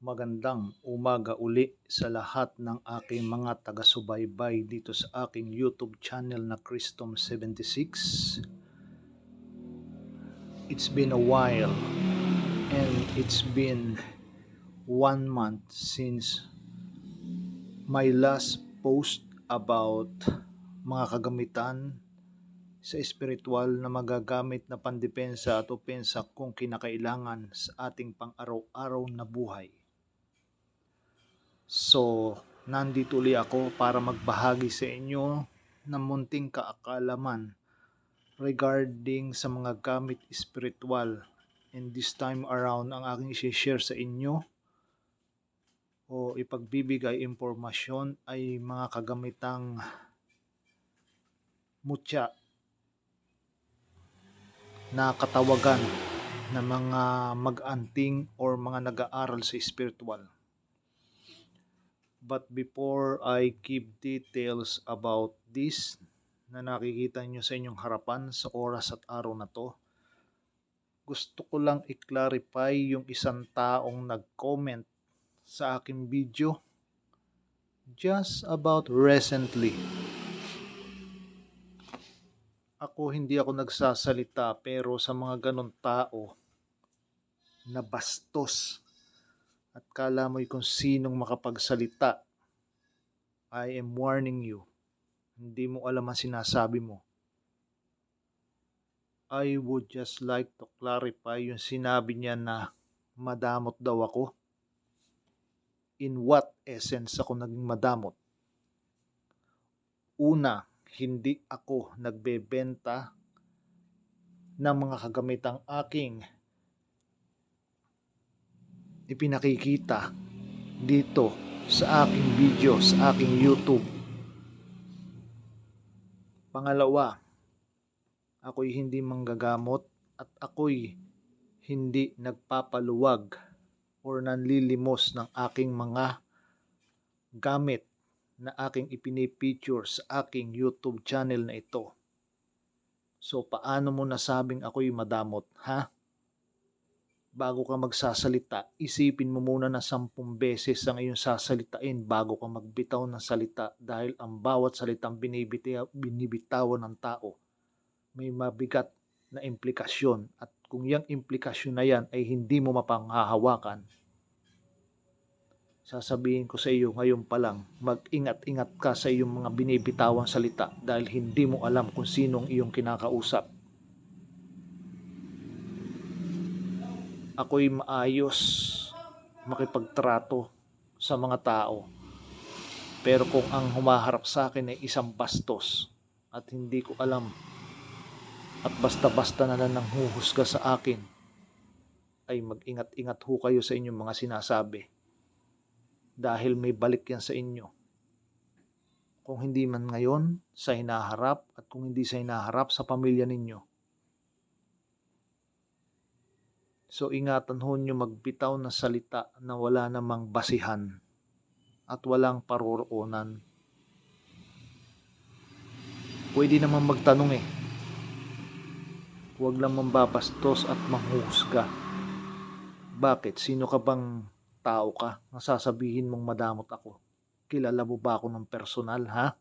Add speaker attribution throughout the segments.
Speaker 1: Magandang umaga uli sa lahat ng aking mga taga-subaybay dito sa aking YouTube channel na Christom76. It's been a while and it's been 1 month since my last post about mga kagamitan sa espiritual na magagamit na pandepensa at opensa kung kinakailangan sa ating pang-araw-araw na buhay. So, nandito ulit ako para magbahagi sa inyo ng munting kaakalaman regarding sa mga gamit espiritual. And this time around, ang aking i-share sa inyo o ipagbibigay impormasyon ay mga kagamitang mutya na katawagan ng mga mag-anting or mga nag-aaral sa spiritual. But before I give details about this na nakikita nyo sa inyong harapan sa oras at araw na to, gusto ko lang i-clarify yung isang taong nag-comment sa aking video just about recently. Hindi ako nagsasalita, pero sa mga ganong tao na bastos at kala mo'y kung sinong makapagsalita, I am warning you. Hindi mo alam ang sinasabi mo. I would just like to clarify yung sinabi niya na madamot daw ako. In what essence ako naging madamot? Una, hindi ako nagbebenta ng mga kagamitang aking ipinakikita dito sa aking video, sa aking YouTube. Pangalawa, ako'y hindi manggagamot at ako'y hindi nagpapaluwag or nanlilimos ng aking mga gamit na aking ipinipicture sa aking YouTube channel na ito. So, paano mo nasabing ako'y madamot, ha? Bago ka magsasalita, isipin mo muna na 10 beses ang iyong sasalitain bago ka magbitaw ng salita, dahil ang bawat salitang binibitawan ng tao may mabigat na implikasyon, at kung yung implikasyon na yan ay hindi mo mapanghahawakan, sasabihin ko sa iyo ngayon pa lang, mag-ingat-ingat ka sa iyong mga binibitawang salita dahil hindi mo alam kung sinong iyong kinakausap. Ako'y maayos makipagtrato sa mga tao, pero kung ang humaharap sa akin ay isang bastos at hindi ko alam at basta-basta na lang nanghuhusga sa akin, ay mag-ingat-ingat ho kayo sa inyong mga sinasabi, dahil may balik yan sa inyo. Kung hindi man ngayon sa hinaharap, at kung hindi sa hinaharap, sa pamilya ninyo. So ingatan ho nyo magbitaw ng salita na wala namang basihan at walang paroroonan. Pwede naman magtanong eh. Huwag lang mambabastos at manghuhusga. Bakit? Sino ka bang tao ka na sasabihin mong madamot ako? Kilala mo ba ako ng personal, ha?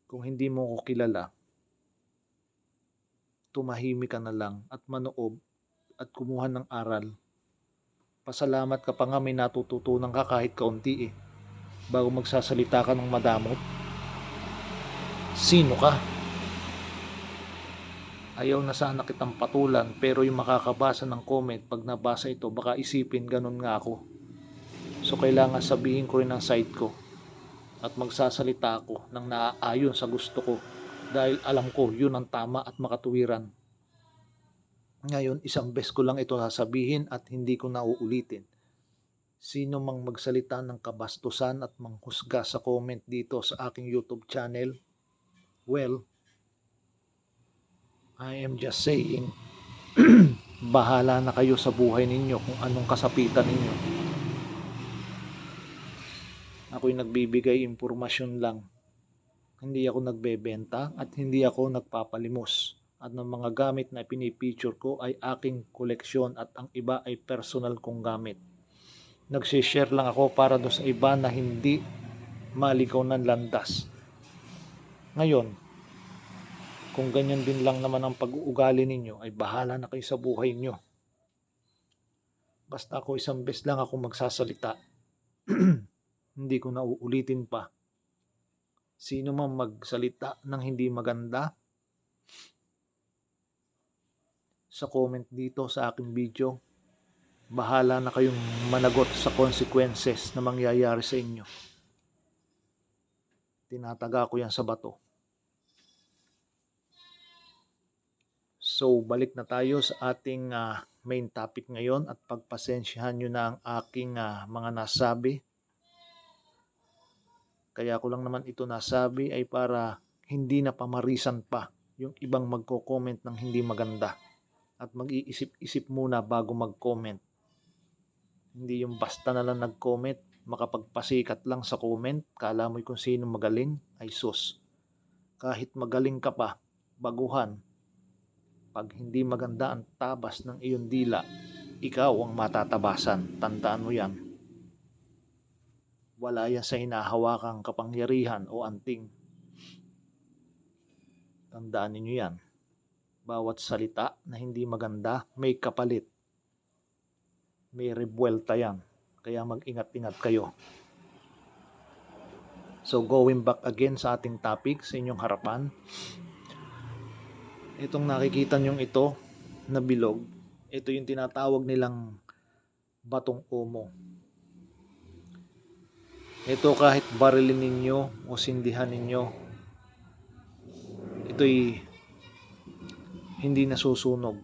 Speaker 1: Kung hindi mo ako kilala, tumahimik ka na lang at manoob at kumuha ng aral. Pasalamat ka pa nga may natututunan ka kahit kaunti eh, bago magsasalita ka ng madamot. Sino ka? Ayaw na sana kitang patulan, pero yung makakabasa ng comment, pag nabasa ito, baka isipin ganun nga ako. So kailangan sabihin ko rin ang side ko at magsasalita ako ng naaayon sa gusto ko, dahil alam ko yun ang tama at makatuwiran. Ngayon, isang beses ko lang ito sasabihin at hindi ko na uulitin. Sino mang magsalita ng kabastusan at manghusga sa comment dito sa aking YouTube channel, well, I am just saying, bahala na kayo sa buhay ninyo kung anong kasapitan ninyo. Ako'y nagbibigay impormasyon lang. Hindi ako nagbebenta at hindi ako nagpapalimos. at ng mga gamit na pinipicture ko ay aking koleksyon at ang iba ay personal kong gamit. Nagsishare lang ako para do sa iba na hindi maligaw ng landas. Ngayon, kung ganyan din lang naman ang pag-uugali ninyo, ay bahala na kayo sa buhay nyo. Basta ako isang beses lang ako magsasalita. Hindi ko na uulitin pa. Sino man magsalita ng hindi maganda sa comment dito sa aking video, bahala na kayong managot sa consequences na mangyayari sa inyo. Tinataga ko yan sa bato. So, balik na tayo sa ating main topic ngayon at pagpasensyahan nyo na ang aking mga nasabi. Kaya ko lang naman ito nasabi ay para hindi na pamarisan pa yung ibang magko-comment ng hindi maganda at mag-iisip-isip muna bago mag-comment. Hindi yung basta na lang nag-comment, makapagpasikat lang sa comment, kala mo kung sino magaling, ay sus. Kahit magaling ka pa, baguhan, pag hindi maganda ang tabas ng iyong dila, ikaw ang matatabasan. Tandaan mo yan. Wala yan sa hinahawakang kapangyarihan o anting. Tandaan ninyo yan. Bawat salita na hindi maganda, may kapalit. May rebuelta yan. Kaya mag-ingat-ingat kayo. So going back again sa ating topic sa inyong harapan. Itong nakikita nyong ito na bilog, ito yung tinatawag nilang batong omo. Ito kahit barilin ninyo o sindihan ninyo, ito'y hindi nasusunog.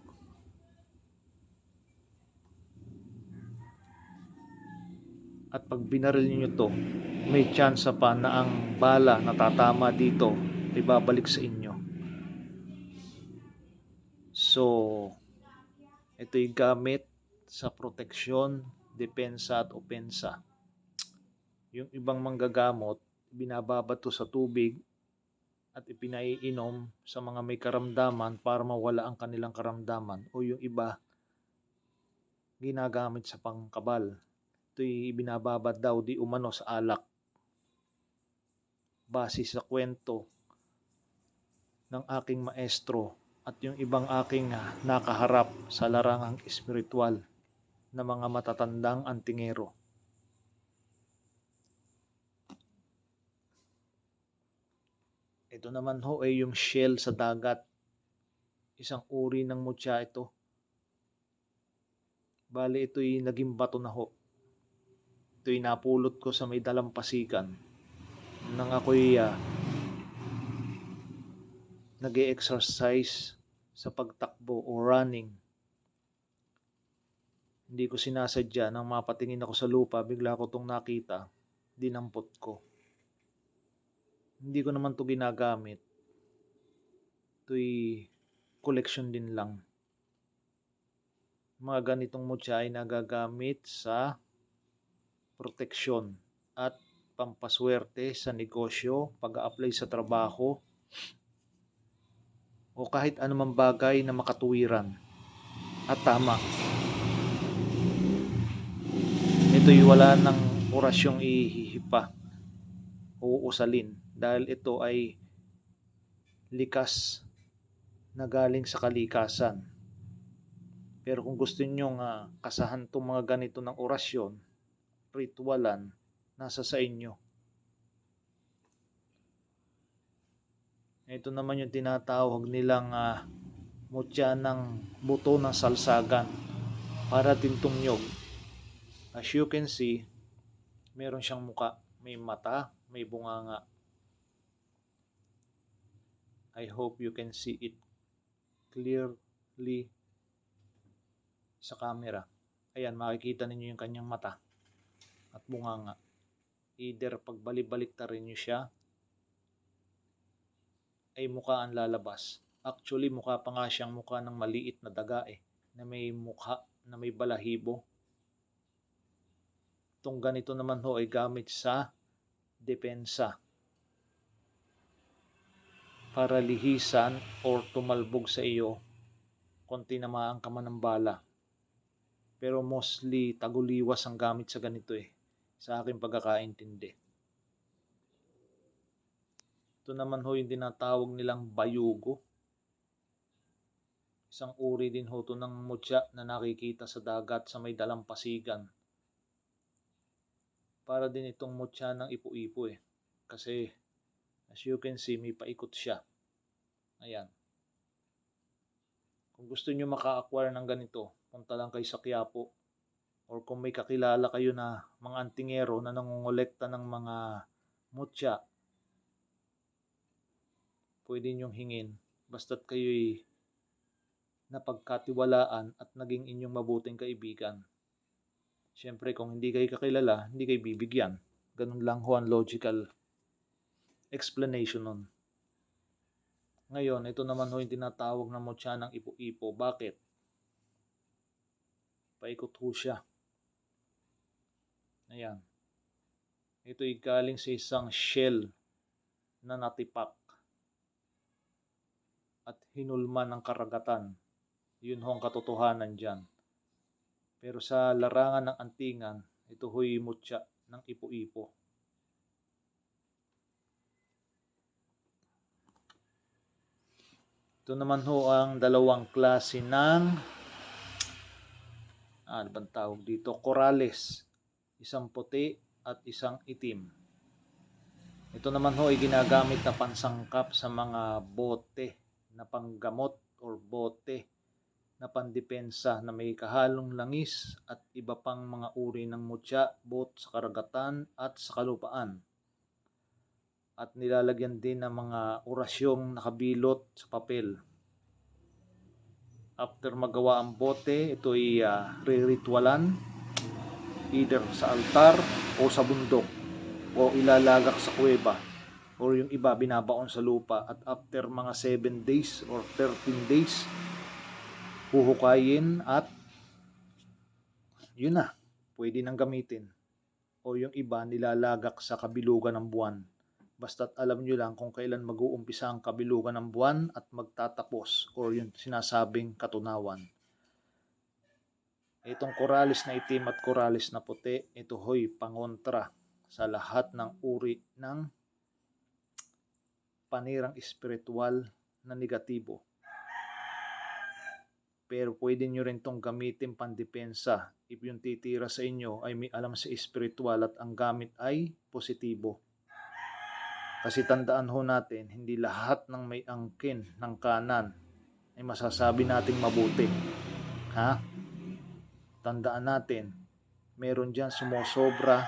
Speaker 1: At pag binaril niyo to, may chance pa na ang bala na tatama dito ay babalik sa inyo. So, ito'y gamit sa proteksyon, depensa at opensa. Yung ibang manggagamot, binababato sa tubig at ipinaiinom sa mga may karamdaman para mawala ang kanilang karamdaman, o yung iba ginagamit sa pangkabal. Ito'y binababad daw di umano sa alak. Base sa kwento ng aking maestro at yung ibang aking nakaharap sa larangang espiritual na mga matatandang antingero. Ito naman ho ay yung shell sa dagat. Isang uri ng mutya ito. Bali ito'y naging bato na ho. Ito'y napulot ko sa may dalampasigan nang ako'y nag-e-exercise sa pagtakbo o running. Hindi ko sinasadya, nang mapatingin ako sa lupa, bigla ko itong nakita, dinampot ko. Hindi ko naman ito ginagamit. Ito'y collection din lang. Mga ganitong mutya ay nagagamit sa proteksyon at pampaswerte sa negosyo, pag-a-apply sa trabaho, o kahit anumang bagay na makatuwiran. At tama. Ito'y wala ng orasyong ihihipa o usalin dahil ito ay likas na galing sa kalikasan. Pero kung gusto nyong kasahan itong mga ganito ng orasyon, ritualan, nasa sa inyo. Ito naman yung tinatawag nilang mutya ng buto ng salsagan para tintumnyog. As you can see, meron siyang muka, may mata, may bunganga. I hope you can see it clearly sa camera. Ayan, makikita ninyo yung kanyang mata at bunganga. Either pagbalik-balik ta rin nyo siya, ay mukha ang lalabas. Actually, mukha pa nga siyang mukha ng maliit na daga na may mukha, na may balahibo. Itong ganito naman ho ay gamit sa depensa. para lihisan or tumalbog sa iyo kung tinamaan ka man ng bala. Pero mostly taguliwas ang gamit sa ganito sa aking pagkakaintindi. Ito naman yung tinatawag nilang bayugo. Isang uri din to ng mutya na nakikita sa dagat sa may dalampasigan. Para din itong mutya ng ipo-ipo Kasi as you can see, may paikot siya. Ayan. Kung gusto nyo maka-acquire ng ganito, punta lang kayo sa Quiapo. Or kung may kakilala kayo na mga antingero na nangongolekta ng mga mutya, pwede nyong hingin. Basta't kayo'y napagkatiwalaan at naging inyong mabuting kaibigan. Siyempre, kung hindi kayo kakilala, hindi kayo bibigyan. Ganun lang ho ang logical explanation nun. Ngayon, ito naman ho yung tinatawag na mutya ng ipo-ipo. Bakit? Paikot ho siya. Ayan. Ito'y galing sa isang shell na natipak at hinulman ng karagatan. Yun ho ang katotohanan dyan. Pero sa larangan ng antingan, ito ho'y mutya ng ipo-ipo. Ito naman ho ang dalawang klase ng ano bang tawag dito? Corales. Isang puti at isang itim. Ito naman ho ay ginagamit na pansangkap sa mga bote na panggamot or bote na pandepensa na may kahalong langis at iba pang mga uri ng mutya, bot sa karagatan at sa kalupaan. At nilalagyan din ng mga orasyong nakabilot sa papel. After magawa ang bote, ito ay riritualan either sa altar o sa bundok o ilalagak sa kuweba or yung iba binabaon sa lupa at after mga 7 days or 13 days huhukayin at yun na, pwede nang gamitin o yung iba nilalagak sa kabilugan ng buwan. Basta't alam nyo lang kung kailan mag-uumpisa ang kabilugan ng buwan at magtatapos or yung sinasabing katunawan. Itong Corales na itim at Corales na puti, ito ho'y pangontra sa lahat ng uri ng panirang espiritual na negatibo. Pero pwede nyo rin itong gamitin pandepensa if yung titira sa inyo ay may alam sa espiritual at ang gamit ay positibo. Kasi tandaan ho natin, hindi lahat ng may angkin ng kanan ay masasabi nating mabuti. Tandaan natin, meron dyan sumosobra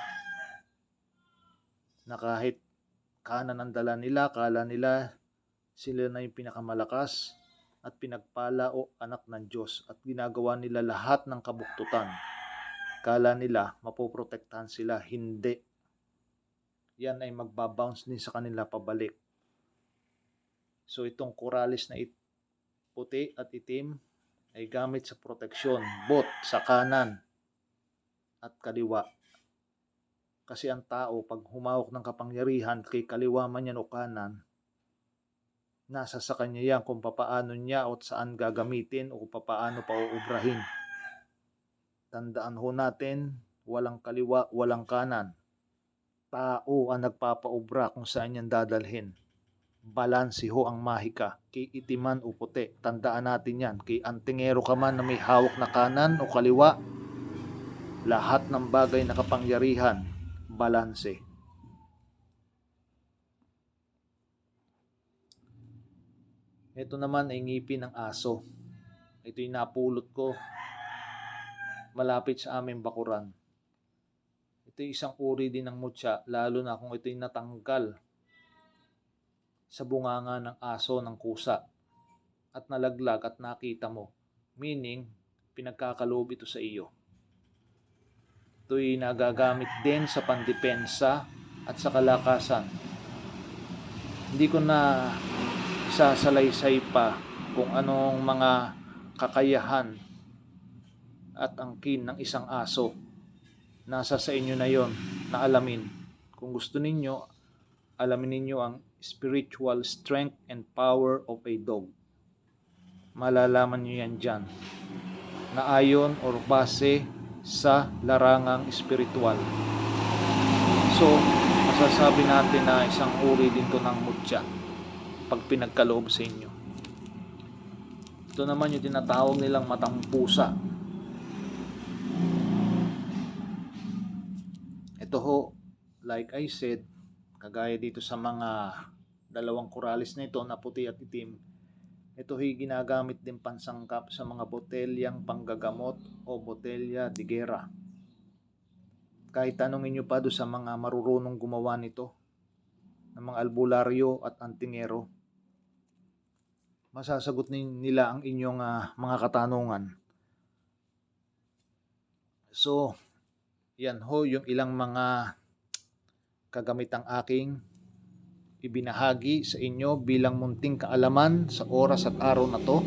Speaker 1: na kahit kanan ang dala nila, kala nila sila na yung pinakamalakas at pinagpala o anak ng Diyos at ginagawa nila lahat ng kabuktutan. Kala nila mapoprotektahan sila, hindi. Yan ay magbabounce din sa kanila pabalik. So itong Corales na puti at itim ay gamit sa proteksyon, both sa kanan at kaliwa. Kasi ang tao, pag humawak ng kapangyarihan kay kaliwa man yan o kanan, nasa sa kanya yan kung papaano niya o saan gagamitin o papaano pa uubrahin. Tandaan ho natin, walang kaliwa, walang kanan. Tao ang nagpapaubra kung saan yan dadalhin. Balanse ho ang mahika, kay itiman o puti. Tandaan natin yan, kay antingero ka man na may hawak na kanan o kaliwa, lahat ng bagay na kapangyarihan, balanse. Ito naman ay ngipin ng aso. Ito'y napulot ko malapit sa aming bakuran. Ito'y isang uri din ng mutya, lalo na kung ito'y natanggal sa bunganga ng aso ng kusa at nalaglag at nakita mo. Meaning, pinagkakaloob ito sa iyo. Ito'y nagagamit din sa pandepensa at sa kalakasan. Hindi ko na isasalaysay pa kung anong mga kakayahan at angkin ng isang aso. Nasa sa inyo na yon na alamin. Kung gusto ninyo, alamin ninyo ang spiritual strength and power of a dog. Malalaman nyo yan dyan na ayon or base sa larangang spiritual. So, masasabi natin na isang uri din to ng mutya pag pinagkaloob sa inyo. Ito naman yung tinatawag nilang matang pusa. Ito ho, like I said, kagaya dito sa mga dalawang kuralis na ito na puti at itim, ito ay ginagamit din pansangkap sa mga botelyang panggagamot o botelya de guerra. Kahit tanongin nyo pa do sa mga marurunong gumawa nito, ng mga albularyo at antingero, masasagot nila ang inyong mga katanungan. So, yan ho yung ilang mga kagamitang aking ibinahagi sa inyo bilang munting kaalaman sa oras at araw na to.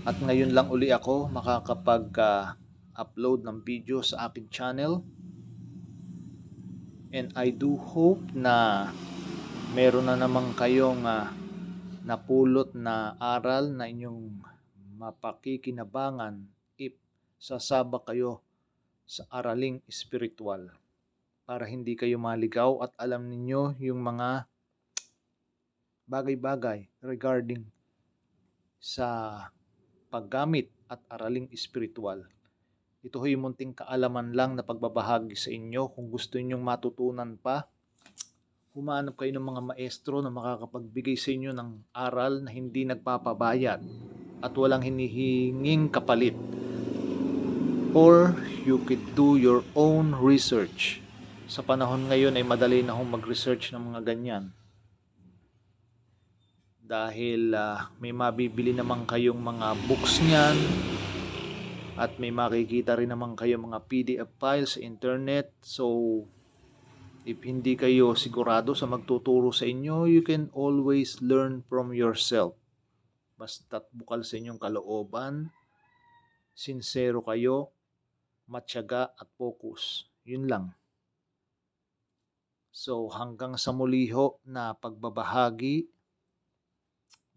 Speaker 1: At ngayon lang uli ako makakapag-upload ng video sa aking channel. And I do hope na meron na naman kayong napulot na aral na inyong mapakikinabangan if sasabak kayo sa araling spiritual, para hindi kayo maligaw at alam ninyo yung mga bagay-bagay regarding sa paggamit at araling spiritual. Ito ay munting kaalaman lang na pagbabahagi sa inyo. Kung gusto ninyong matutunan pa, humanap kayo ng mga maestro na makakapagbigay sa inyo ng aral na hindi nagpapabayad at walang hinihinging kapalit. Or you could do your own research. Sa panahon ngayon ay madali na hong mag-research ng mga ganyan. Dahil may mabibili naman kayong mga books niyan at may makikita rin naman kayong mga PDF files sa internet. So, if hindi kayo sigurado sa magtuturo sa inyo, you can always learn from yourself. Basta't bukal sa inyong kalooban, sincero kayo, matyaga at focus. Yun lang. So, hanggang sa muli ho na pagbabahagi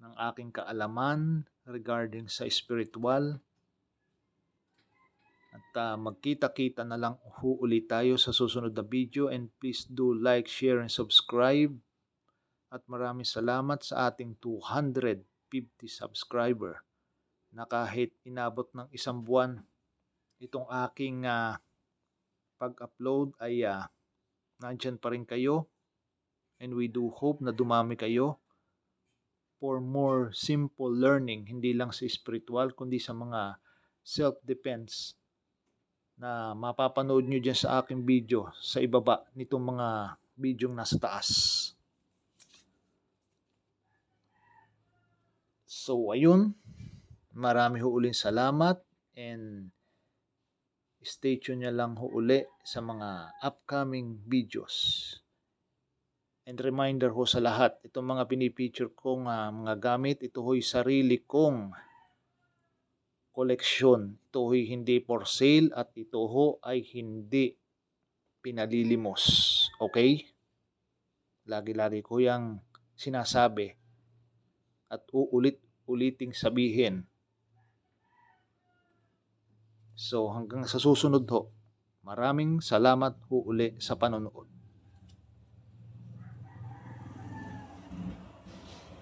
Speaker 1: ng aking kaalaman regarding sa spiritual. At magkita-kita na lang ulit tayo sa susunod na video, and please do like, share, and subscribe. At maraming salamat sa ating 250 subscriber na kahit inabot ng isang buwan itong aking pag-upload ay nandyan pa rin kayo, and we do hope na dumami kayo for more simple learning, hindi lang sa spiritual kundi sa mga self-defense na mapapanood nyo dyan sa aking video sa ibaba nitong mga bidyong nasa taas. So ayun, marami ho uling salamat, and stay tuned nyo lang ho uli sa mga upcoming videos. And reminder ho sa lahat, itong mga pinipicture kong mga gamit, ito ho'y sarili kong koleksyon. Ito ho'y hindi for sale at ito ho ay hindi pinalilimos. Okay? Lagi-lagi ko yang sinasabi at uulit-uliting sabihin. So hanggang sa susunod ho, maraming salamat ho uli sa panonood.